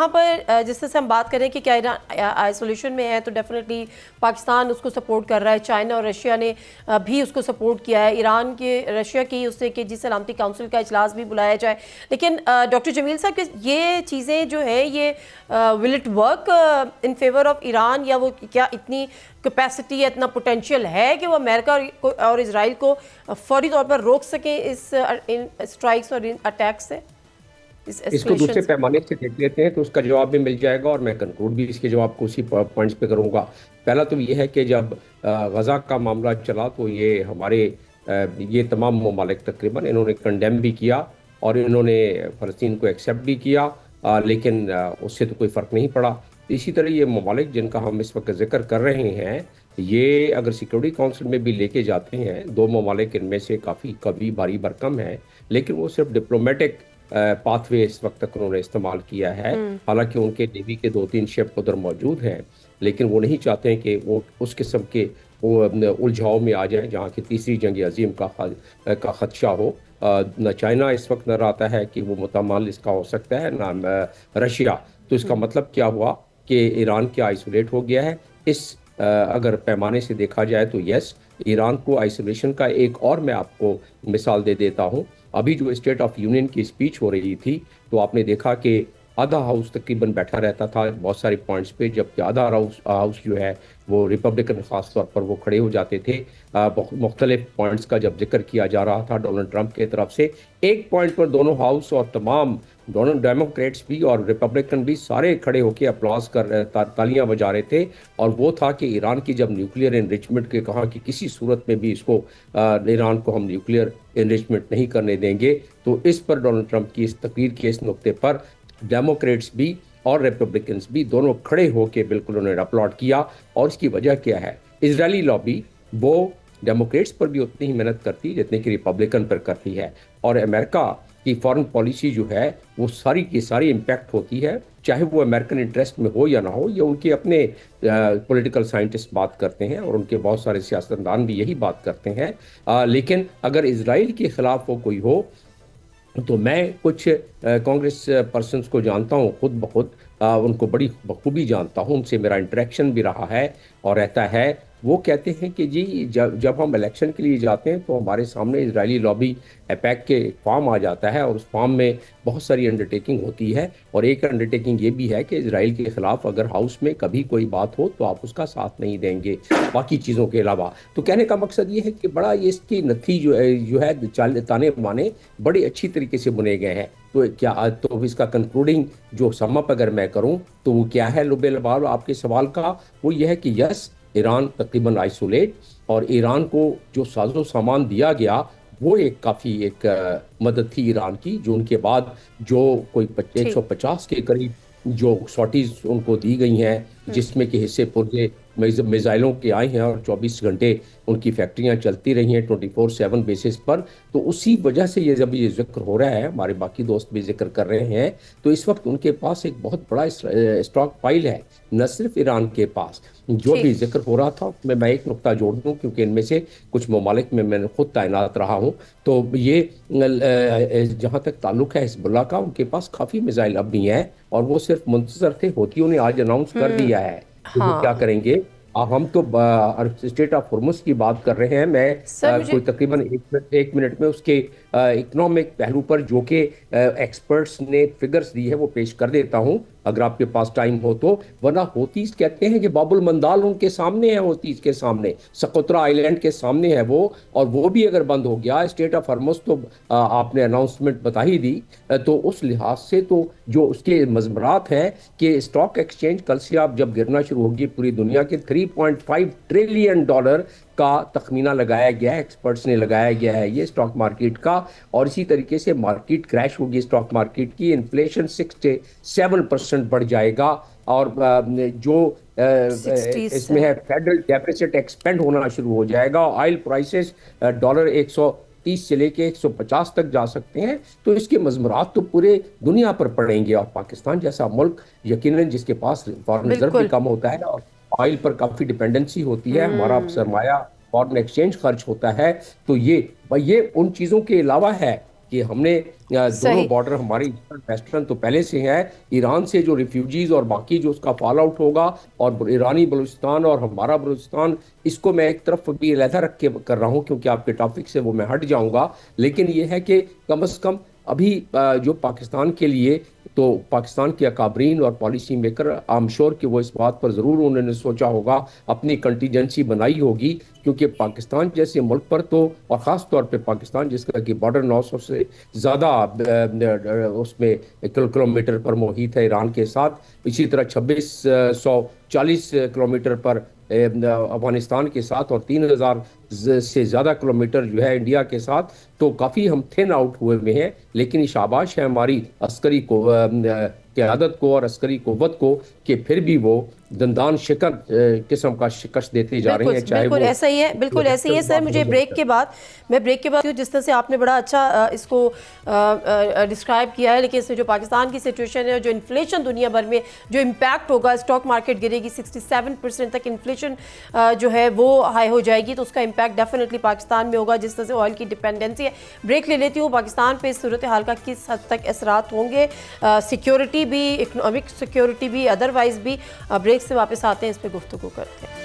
पर जिस तरह से हम बात करें कि क्या ईरान आइसोलेशन में है, तो डेफिनेटली पाकिस्तान उसको सपोर्ट कर रहा है, चाइना और रशिया ने भी उसको सपोर्ट किया है, ईरान के रशिया की उससे कि जी सलामती काउंसिल का इजलास भी बुलाया जाए। लेकिन डॉक्टर जमील साहब, ये चीज़ें जो है ये will it work in favour of Iran, या वो क्या इतनी कैपेसिटी या इतना पोटेंशियल है कि वो अमेरिका और इसराइल को फौरी तौर पर रोक सकें इस स्ट्राइक्स और इन अटैक्स से? इसको दूसरे पैमाने से देख लेते हैं तो उसका जवाब भी मिल जाएगा, और मैं कंक्लूड भी इसके जवाब को उसी पॉइंट्स पे करूंगा। पहला तो ये है कि जब गज़ा का मामला चला तो ये तमाम ममालिक तकरीबन इन्होंने कंडेम भी किया और इन्होंने फ़लस्तीन को एक्सेप्ट भी किया, लेकिन उससे तो कोई फ़र्क नहीं पड़ा। इसी तरह ये ममालिक जिनका हम इस वक्त जिक्र कर रहे हैं, ये अगर सिक्योरिटी काउंसिल में भी लेके जाते हैं, 2 ममालिक इनमें से कभी भारी भरकम है, लेकिन वो सिर्फ डिप्लोमेटिक पाथवे इस वक्त तक उन्होंने इस्तेमाल किया है। हालांकि उनके नेवी के 2-3 शिप उधर मौजूद हैं, लेकिन वो नहीं चाहते हैं कि वो उस किस्म के उलझाव में आ जाएं जहाँ की तीसरी जंग अजीम का खदशा हो। न चाइना इस वक्त नजर आता है कि वो मुतमाल इसका हो सकता है, ना रशिया। तो इसका मतलब क्या हुआ کہ ایران کیا آئسولیٹ ہو گیا ہے. اس اگر پیمانے سے دیکھا جائے تو یس، ایران کو آئسولیشن کا ایک اور میں آپ کو مثال دے دیتا ہوں. ابھی جو اسٹیٹ آف یونین کی اسپیچ ہو رہی تھی تو آپ نے دیکھا کہ آدھا ہاؤس تقریباً بیٹھا رہتا تھا بہت سارے پوائنٹس پہ، جبکہ آدھا ہاؤس جو ہے وہ ریپبلکن خاص طور پر وہ کھڑے ہو جاتے تھے. مختلف پوائنٹس کا جب ذکر کیا جا رہا تھا ڈونلڈ ٹرمپ کی طرف سے، ایک پوائنٹ پر دونوں ہاؤس اور تمام دونوں ڈیموکریٹس بھی اور ریپبلکن بھی سارے کھڑے ہو کے اپلاز کر تالیاں بجا رہے تھے، اور وہ تھا کہ ایران کی جب نیوکلیئر انریچمنٹ کے کہا کہ کسی صورت میں بھی اس کو ایران کو ہم نیوکلیئر انریچمنٹ نہیں کرنے دیں گے. تو اس پر ڈونلڈ ٹرمپ کی اس تقریر کے اس نقطے پر ڈیموکریٹس بھی اور ریپبلکنس بھی دونوں کھڑے ہو کے بالکل انہوں نے اپلاڈ کیا. اور اس کی وجہ کیا ہے؟ اسرائیلی لابی وہ ڈیموکریٹس پر بھی اتنی ہی محنت کرتی جتنے کہ ریپبلکن پر کرتی ہے، اور امریکہ کی فارن پالیسی جو ہے وہ ساری کی ساری امپیکٹ ہوتی ہے، چاہے وہ امریکن انٹرسٹ میں ہو یا نہ ہو. یہ ان کے اپنے پولیٹیکل سائنٹسٹ بات کرتے ہیں اور ان کے بہت سارے سیاستدان بھی یہی بات کرتے ہیں. لیکن اگر اسرائیل کے خلاف وہ کوئی ہو تو میں کچھ کانگریس پرسنس کو جانتا ہوں، خود بخود ان کو بڑی بخوبی جانتا ہوں، ان سے میرا انٹریکشن بھی رہا ہے اور رہتا ہے. وہ کہتے ہیں کہ جی جب ہم الیکشن کے لیے جاتے ہیں تو ہمارے سامنے اسرائیلی لابی ایپیک کے فارم آ جاتا ہے، اور اس فارم میں بہت ساری انڈرٹیکنگ ہوتی ہے، اور ایک انڈرٹیکنگ یہ بھی ہے کہ اسرائیل کے خلاف اگر ہاؤس میں کبھی کوئی بات ہو تو آپ اس کا ساتھ نہیں دیں گے باقی چیزوں کے علاوہ. تو کہنے کا مقصد یہ ہے کہ بڑا اس کی نتھی جو ہے تانے بانے بڑے اچھی طریقے سے بنے گئے ہیں. تو اس کا کنکلوڈنگ جو سم اپ اگر میں کروں تو وہ کیا ہے لب لبال آپ کے سوال کا، وہ یہ ہے کہ یس ایران تقریباً آئسولیٹ، اور ایران کو جو ساز و سامان دیا گیا وہ ایک کافی ایک مدد تھی ایران کی، جو ان کے بعد جو کوئی 150 کے قریب جو سوٹیز ان کو دی گئی ہیں، جس میں کہ حصے پرزے میزائلوں کے آئے ہیں، اور 24 گھنٹے ان کی فیکٹریاں چلتی رہی ہیں 24/7 بیسس پر. تو اسی وجہ سے یہ جب یہ ذکر ہو رہا ہے، ہمارے باقی دوست بھی ذکر کر رہے ہیں، تو اس وقت ان کے پاس ایک بہت بڑا اسٹاک پائل ہے، نہ صرف ایران کے پاس. جو بھی ذکر ہو رہا تھا میں ایک نقطہ جوڑ دوں، کیونکہ ان میں سے کچھ ممالک میں نے خود تعینات رہا ہوں. تو یہ جہاں تک تعلق ہے حزب اللہ کا، ان کے پاس کافی میزائل اب بھی ہیں، اور وہ صرف منتظر تھے، ہوتیوں نے آج اناؤنس کر دیا ہے وہ کیا کریں گے. ہم تو اسٹیٹ آف ہرمز کی بات کر رہے ہیں. میں کوئی تقریباً ایک منٹ میں اس کے اکنامک پہلو پر جو کہ ایکسپرٹس نے فگرز دی ہے وہ پیش کر دیتا ہوں اگر آپ کے پاس ٹائم ہو تو. ورنہ ہوتیز کہتے ہیں کہ باب المندال ان کے سامنے ہے، ہوتیز کے سامنے سقطرہ آئی لینڈ کے سامنے ہے وہ، اور وہ بھی اگر بند ہو گیا اسٹیٹ آف ہرمز تو آپ نے اناؤنسمنٹ بتا ہی دی. تو اس لحاظ سے تو جو اس کے مضمرات ہیں کہ اسٹاک ایکسچینج کل سے آپ جب گرنا شروع ہوگی پوری دنیا کے 3.5 ٹریلین ڈالر کا تخمینہ لگایا گیا ہے، ایکسپرٹس نے لگایا گیا ہے یہ اسٹاک مارکیٹ کا. اور اسی طریقے سے مارکیٹ کریش ہوگی اسٹاک مارکیٹ کی، انفلیشن 6-7% بڑھ جائے گا، اور جو اس میں ہے فیڈرل ڈیفیسٹ ایکسپینڈ ہونا شروع ہو جائے گا. آئل پرائسز ڈالر 130 سے لے کے 150 تک جا سکتے ہیں. تو اس کے مضمرات تو پورے دنیا پر پڑیں گے، اور پاکستان جیسا ملک یقیناً جس کے پاس فارن ریزرو بھی کم ہوتا ہے اور آئل پر کافی ڈیپینڈنسی ہوتی ہے، ہمارا سرمایہ فارن ایکسچینج خرچ ہوتا ہے. تو یہ ان چیزوں کے علاوہ ہے کہ ہم نے دونوں بارڈر ہماری ویسٹرن تو پہلے سے ہے، ایران سے جو ریفیوجیز اور باقی جو اس کا فال آؤٹ ہوگا، اور ایرانی بلوچستان اور ہمارا بلوچستان، اس کو میں ایک طرف بھی علیحدہ رکھ کے کر رہا ہوں کیونکہ آپ کے ٹاپک سے وہ میں ہٹ جاؤں گا. لیکن یہ ہے کہ کم از کم ابھی جو پاکستان کے لیے تو پاکستان کے اکابرین اور پالیسی میکر آم شور کہ وہ اس بات پر ضرور انہوں نے سوچا ہوگا، اپنی کنٹیجنسی بنائی ہوگی، کیونکہ پاکستان جیسے ملک پر تو، اور خاص طور پہ پاکستان جس کا کہ بارڈر 900 سے زیادہ اس میں کلومیٹر پر محیط ہے ایران کے ساتھ، اسی طرح 2640 کلومیٹر پر افغانستان کے ساتھ، اور 3000 سے زیادہ کلومیٹر جو ہے انڈیا کے ساتھ. تو کافی ہم تھن آؤٹ ہوئے ہوئے ہیں. لیکن شاباش ہے ہماری عسکری قیادت کو اور عسکری قوت کو کہ پھر بھی وہ دندان شکن قسم کا شکست دیتے جا رہے ہیں. چاہے بالکل ایسا ہی ہے، بالکل ایسے ہی ہے. سر مجھے بریک کے بعد جس طرح سے آپ نے بڑا اچھا اس کو ڈسکرائب کیا ہے، لیکن اس میں جو پاکستان کی سچویشن ہے، جو انفلیشن دنیا بھر میں جو امپیکٹ ہوگا، اسٹاک مارکیٹ گرے گی 67% تک انفلیشن جو ہے وہ ہائی ہو جائے گی، تو اس کا امپیکٹ امپیکट डेफिनेटली पाकिस्तान में होगा जिस तरह से ऑयल की डिपेंडेंसी है। ब्रेक ले लेती हूँ। पाकिस्तान पे इस सूरत हाल का किस हद तक असरात होंगे, सिक्योरिटी भी, इकनॉमिक सिक्योरिटी भी, अदरवाइज़ भी। ब्रेक से वापस आते हैं, इस पर गुफ्तगू करते हैं।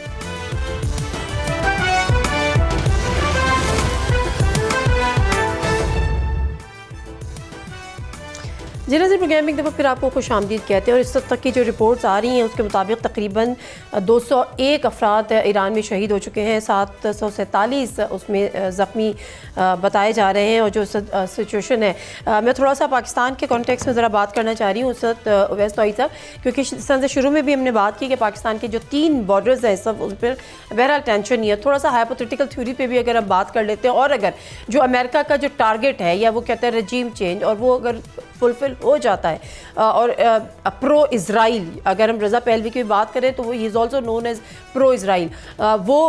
जी नाज़रीन, प्रोग्राम एक दफ़ा फिर आपको खुश आमदीद कहते हैं। और इस वक्त तक की जो रिपोर्ट्स आ रही हैं उसके मुताबिक तकरीबन 201 अफराद ईरान में शहीद हो चुके हैं, 747 उसमें ज़ख्मी बताए जा रहे हैं। और जो सिचुएशन है, मैं थोड़ा सा पाकिस्तान के कॉन्टेक्स्ट में ज़रा बात करना चाह रही हूँ उस वक्त उवैस तौहीद साहब, क्योंकि से शुरू में भी हमने बात की कि पाकिस्तान के जो 3 बॉर्डर्स हैं सब उस पर बहरहाल टेंशन नहीं है। थोड़ा सा हाइपोथेटिकल थ्योरी पे भी अगर हम बात कर लेते हैं, और अगर जो अमेरिका का जो टारगेट है या वो कहते हैं रजीम चेंज, और वो अगर फुलफिल हो जाता है और प्रो इज़राइल, अगर हम रज़ा पहलवी की बात करें तो वो he is also known as pro Israel, वो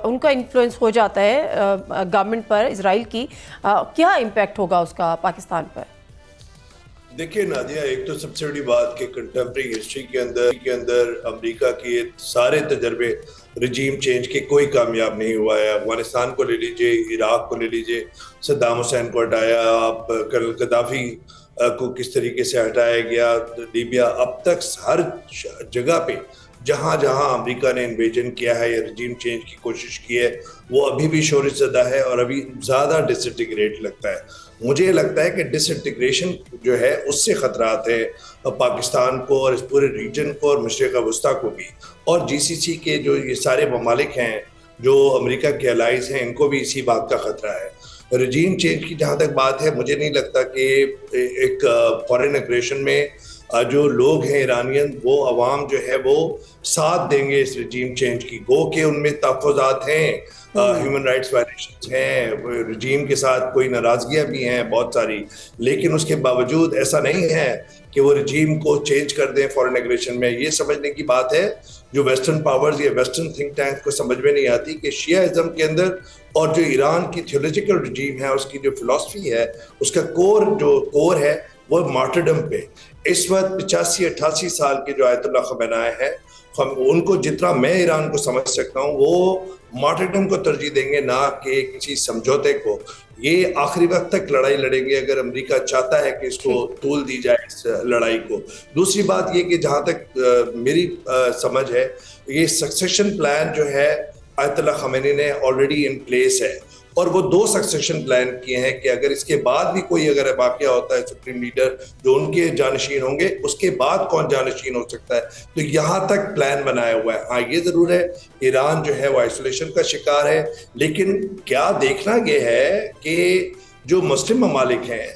उनका इन्फ्लुएंस हो जाता है गवर्नमेंट पर इज़राइल की, क्या इम्पैक्ट होगा उसका पाकिस्तान पर? देखिए नादिया, एक तो सबसे बड़ी बात कि कंटेम्प्रेरी हिस्ट्री के अंदर अमेरिका के सारे तजर्बे रजीम चेंज के कोई कामयाब नहीं हुआ है। अफगानिस्तान को ले लीजिए, इराक को ले लीजिए, सद्दाम हुसैन को हटाया, आप कर्नल गद्दाफी को किस तरीके से हटाया गया, लीबिया, अब तक हर जगह पे जहाँ जहाँ अमेरिका ने इन्वेजन किया है या रजीम चेंज की कोशिश की है, वो अभी भी शोर ज़दा है और अभी ज़्यादा डिसइंटीग्रेट लगता है। मुझे लगता है कि डिसइंटीग्रेशन जो है उससे ख़तरात है पाकिस्तान को और इस पूरे रीजन को और मशरिक़ वस्ता को भी, और जीसीसी के जो ये सारे ममालिक हैं जो अमेरिका के अलाइज हैं, इनको भी इसी बात का ख़तरा है। रजीम चेंज की जहाँ तक बात है, मुझे नहीं लगता कि एक फॉरेन एग्रेशन में जो लोग हैं ईरानियन, वो अवाम जो है वो साथ देंगे इस रजीम चेंज की। गो के उनमें तहफ़्फ़ुज़ात हैं, ह्यूमन राइट्स वायलेशंस हैं, रजीम के साथ कोई नाराज़गियाँ भी हैं बहुत सारी, लेकिन उसके बावजूद ऐसा नहीं है कि वो रजीम को चेंज कर दें फॉरेन एग्रेशन में। ये समझने की बात है जो वेस्टर्न पावर्स या वेस्टर्न थिंक टैंक को समझ में नहीं आती कि शियाइज़्म के अंदर और जो ईरान की थियोलॉजिकल रजीम है, उसकी जो फिलॉसफी है, उसका कोर है वो मार्टरडम पे। इस वक्त 85-88 साल के जो आयतुल्लाह ख़मेनी है, उनको जितना मैं ईरान को समझ सकता हूँ, वो मार्टरडम को तरजीह देंगे, ना कि किसी समझौते को। ये आखिरी वक्त तक लड़ाई लड़ेंगे अगर अमेरिका चाहता है कि इसको तूल दी जाए इस लड़ाई को। दूसरी बात ये कि जहाँ तक मेरी समझ है, ये सक्सेशन प्लान जो है आयतुल्लाह ख़मेनी ने ऑलरेडी इन प्लेस है, और वो 2 सक्सेशन प्लान किए हैं कि अगर इसके बाद भी कोई अगर वाक़या होता है, सुप्रीम लीडर जो उनके जानशीन होंगे, उसके बाद कौन जानशीन हो सकता है, तो यहाँ तक प्लान बनाया हुआ है। हाँ, ये ज़रूर है ईरान जो है वो आइसोलेशन का शिकार है, लेकिन क्या देखना ये है कि जो मुस्लिम ममालिक हैं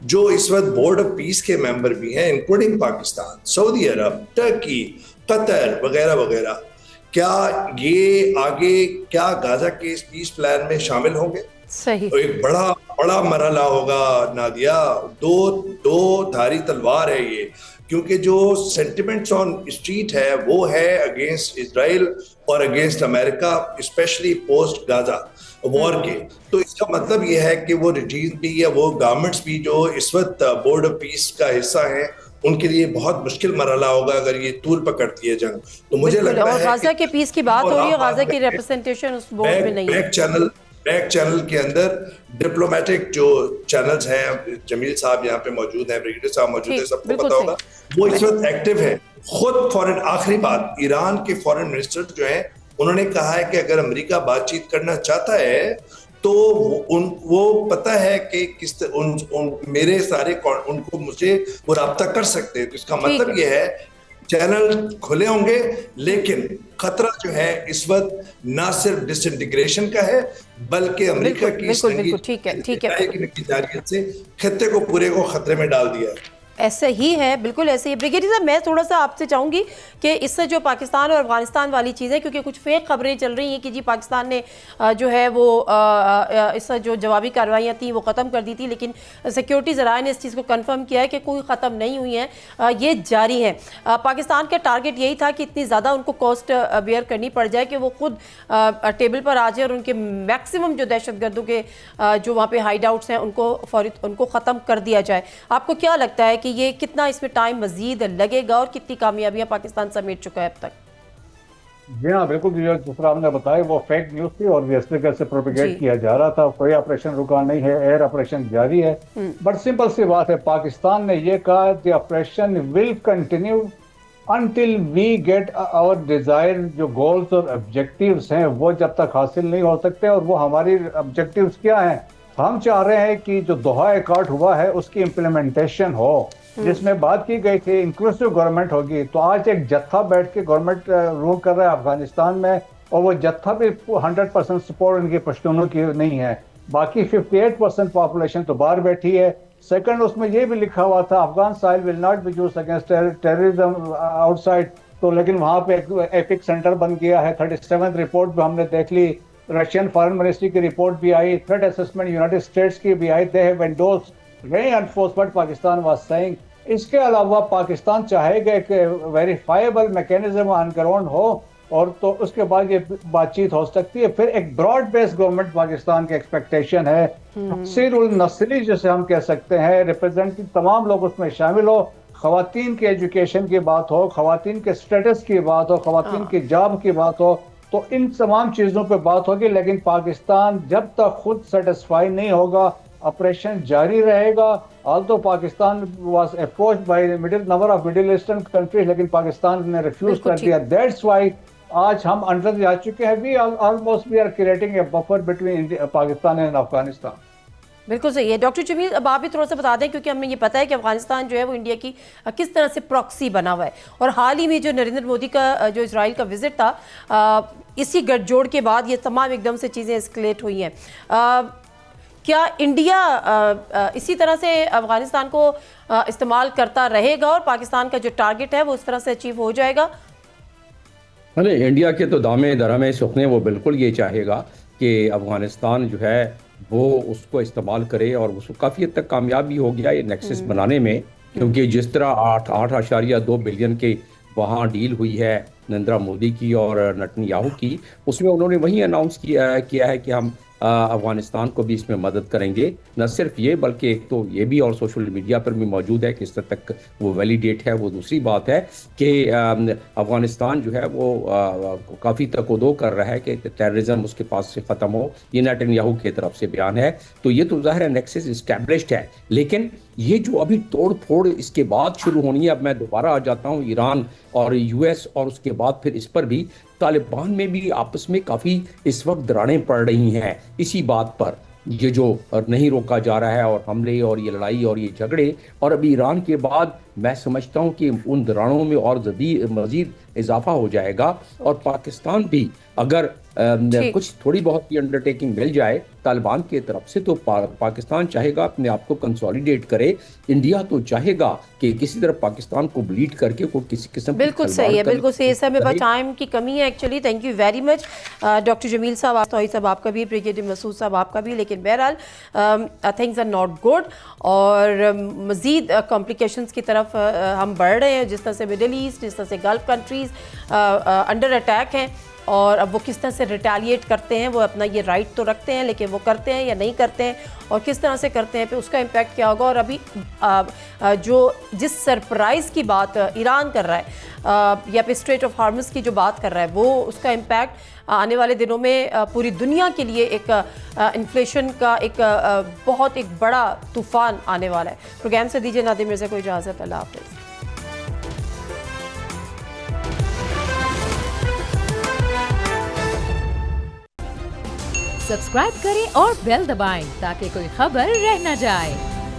जो इस वक्त बोर्ड ऑफ पीस के मेंबर भी हैं, इंक्लूडिंग पाकिस्तान, सऊदी अरब, टर्की, कतर वगैरह वगैरह, क्या ये आगे क्या गाजा के इस पीस प्लान में शामिल होंगे? सही। तो एक बड़ा मरहला होगा नादिया, दो धारी तलवार है ये, क्योंकि जो सेंटिमेंट्स ऑन स्ट्रीट है वो है अगेंस्ट इजराइल और against America, specially post Gaza war के। तो इसका मतलब ये है कि वो रजीम भी या वो गवर्नमेंट्स भी जो इस वक्त बोर्ड ऑफ पीस का हिस्सा हैं, उनके लिए बहुत मुश्किल मरहला होगा अगर ये तूल पकड़ती है जंग। तो मुझे लगता है गाजा के पीस की बात हो रही है, गाजा की रिप्रेजेंटेशन उस बोर्ड में नहीं है। बैक चैनल के अंदर डिप्लोमेटिक जो चैनल्स हैं, जमील साहब यहाँ पे मौजूद हैं, ब्रिगेडियर साहब मौजूद है, सबको पता होगा, वो इस वक्त एक्टिव है। खुद फॉरेन, आखिरी बात, ईरान के फॉरेन मिनिस्टर जो हैं उन्होंने कहा है कि अगर अमेरिका बातचीत करना चाहता है तो वो पता है कि मेरे सारे उनको मुझे वो राब्ता कर सकते हैं। तो इसका मतलब ये है चैनल खुले होंगे, लेकिन खतरा जो है इस वक्त ना सिर्फ डिसइंटीग्रेशन का है बल्कि अमेरिका की जारियत से खत्ते को पूरे को खतरे में डाल दिया है। ऐसे ही है, बिल्कुल ऐसे ही। ब्रिगेडियर साहब, मैं थोड़ा सा आपसे चाहूँगी कि इससे जो पाकिस्तान और अफगानिस्तान वाली चीज़ें, क्योंकि कुछ फेक खबरें चल रही हैं कि जी पाकिस्तान ने जो है वो इससे जो जवाबी कार्रवाइयाँ थी वो ख़त्म कर दी थी, लेकिन सिक्योरिटी ज़राए ने इस चीज़ को कंफर्म किया है कि कोई ख़त्म नहीं हुई हैं, ये जारी है। पाकिस्तान का टारगेट यही था कि इतनी ज़्यादा उनको कॉस्ट बेयर करनी पड़ जाए कि वो खुद टेबल पर आ जाए और उनके मैक्सिमम जो दहशतगर्दों के जो वहाँ पर हाइड आउट्स हैं उनको ख़त्म कर दिया जाए। आपको क्या लगता है कि ये कितना इसमें टाइम मजीद लगेगा और कितनी कामयाबियां पाकिस्तान समेट चुका है अब तक? जी हाँ, बिल्कुल, जो जिस तरह आपने बताया वो फेक न्यूज़ थी और इस तरीके से जी। प्रोपेगेट किया जा रहा था। कोई ऑपरेशन रुका नहीं है, एयर ऑपरेशन जारी है। बट सिंपल सी बात है, पाकिस्तान ने ये कहा the operation will continue until we get our desire. जो गोल्स और ऑब्जेक्टिव्स हैं वो जब तक हासिल नहीं हो सकते। और वो हमारी ऑब्जेक्टिव्स क्या हैं? हम चाह रहे हैं कि जो दोहा एकॉर्ड हुआ है उसकी इम्प्लीमेंटेशन हो, जिसमें बात की गई थी इंक्लूसिव गवर्नमेंट होगी। तो आज एक जत्था बैठ के गवर्नमेंट रूल कर रहा है अफगानिस्तान में, और वो जत्था भी 100% सपोर्ट इनकी पश्तूनों की नहीं है। बाकी 58% पॉपुलेशन तो बाहर बैठी है। सेकंड, उसमें ये भी लिखा हुआ था Afghan soil will not be used against terrorism outside. तो लेकिन वहाँ पे एक एपिक सेंटर बन गया है। 37th रिपोर्ट भी हमने देख ली, रशियन फॉरेन मिनिस्ट्री की रिपोर्ट भी आई, थ्रेट असेसमेंट यूनाइटेड स्टेट्स की भी आई। They have endorsed reinforced what Pakistan was saying। इसके अलावा पाकिस्तान चाहेगा कि वेरीफाइबल मैकेनिज्म ऑन ग्राउंड हो, और तो उसके बाद ये बातचीत हो सकती है। फिर एक ब्रॉड बेस्ड गवर्नमेंट पाकिस्तान की एक्सपेक्टेशन है, तकसीरुल नस्ली जिसे हम कह सकते हैं, रिप्रेजेंटेटिव तमाम लोग उसमें शामिल हो। खवातीन की एजुकेशन की बात हो, खवातीन के स्टेटस की बात हो, खवातीन की जॉब की बात हो, तो इन तमाम चीज़ों पे बात होगी। लेकिन पाकिस्तान जब तक खुद सेटिस्फाई नहीं होगा, ऑपरेशन जारी रहेगा। Although Pakistan was approached by number of middle eastern countries, लेकिन पाकिस्तान ने रिफ्यूज कर दिया। दैट्स व्हाई आज हम अंदर जा चुके हैं। We almost we are creating a buffer between Pakistan and Afghanistan. बिल्कुल सही है डॉक्टर जमील। अब आप भी थोड़ा सा बता दें, क्योंकि हमें ये पता है कि अफगानिस्तान जो है वो इंडिया की किस तरह से प्रॉक्सी बना हुआ है, और हाल ही में जो नरेंद्र मोदी का जो इजराइल का विजिट था, इसी गठजोड़ के बाद ये तमाम एकदम से चीज़ें एस्केलेट हुई हैं। क्या इंडिया इसी तरह से अफगानिस्तान को इस्तेमाल करता रहेगा और पाकिस्तान का जो टारगेट है वो उस तरह से अचीव हो जाएगा? अरे इंडिया के तो दामे दरामे सुखने, वो बिल्कुल ये चाहेगा कि अफगानिस्तान जो है वो उसको इस्तेमाल करे, और उसको काफ़ी हद तक कामयाब भी हो गया ये नेक्सस बनाने में। क्योंकि जिस तरह 8.2 बिलियन के वहाँ डील हुई है नरेंद्र मोदी की और नेतन्याहू की, उसमें उन्होंने वही अनाउंस किया है कि हम अफगानिस्तान को भी इसमें मदद करेंगे। न सिर्फ ये, बल्कि एक तो ये भी और सोशल मीडिया पर भी मौजूद है, किस तक वो वैलिडेट है वो दूसरी बात है, कि अफगानिस्तान जो है वो काफ़ी तकोदो कर रहा है कि टेररिज्म उसके पास से ख़त्म हो। ये नेतन्याहू की तरफ से बयान है। तो ये तो ज़ाहिर है नेक्सस इस्टेब्लिश्ड है, लेकिन ये जो अभी तोड़ फोड़ इसके बाद शुरू होनी है। अब मैं दोबारा आ जाता हूँ ईरान और यूएस, और उसके बाद फिर इस पर भी तालिबान में भी आपस में काफ़ी इस वक्त दरारें पड़ रही हैं इसी बात पर, ये जो नहीं रोका जा रहा है, और हमले और ये लड़ाई और ये झगड़े। और अभी ईरान के बाद मैं समझता हूँ कि उन दरारों में और मज़ीद इजाफा हो जाएगा। और पाकिस्तान भी अगर कुछ थोड़ी बहुत की अंडरटेकिंग मिल जाए तालिबान की तरफ से, तो पाकिस्तान चाहेगा अपने आप को कंसोलिडेट करे। इंडिया तो चाहेगा कि किसी तरह पाकिस्तान को ब्लीड करके कोई किसी किस्म, बिल्कुल सही है, बिल्कुल सही है। सर में टाइम की कमी है actually. Thank you very much doctor Jameel sahab, तोही साहब आपका भी, ब्रिगेडियर मसूद साहब आपका भी। लेकिन बहरहाल थिंग्स आर नॉट गुड, और मज़ीद कॉम्प्लिकेशंस की तरफ हम बढ़ रहे हैं। जिस तरह से मिडिल ईस्ट, जिस तरह से गल्फ कंट्रीज़ अंडर अटैक हैं, और अब वो किस तरह से रिटेलिएट करते हैं, वो अपना ये राइट तो रखते हैं, लेकिन वो करते हैं या नहीं करते हैं, और किस तरह से करते हैं, पे उसका इम्पैक्ट क्या होगा। और अभी जो जिस सरप्राइज़ की बात ईरान कर रहा है, या फिर स्ट्रेट ऑफ हार्मस की जो बात कर रहा है, वो उसका इम्पैक्ट आने वाले दिनों में पूरी दुनिया के लिए एक इन्फ्लेशन का एक बहुत एक बड़ा तूफान आने वाला है। प्रोग्राम से दीजिए नादिम मिर्ज़ा को इजाज़त। अल्लाह हाफ़िज़। सब्सक्राइब करें और बेल दबाएं ताकि कोई खबर रह न जाए।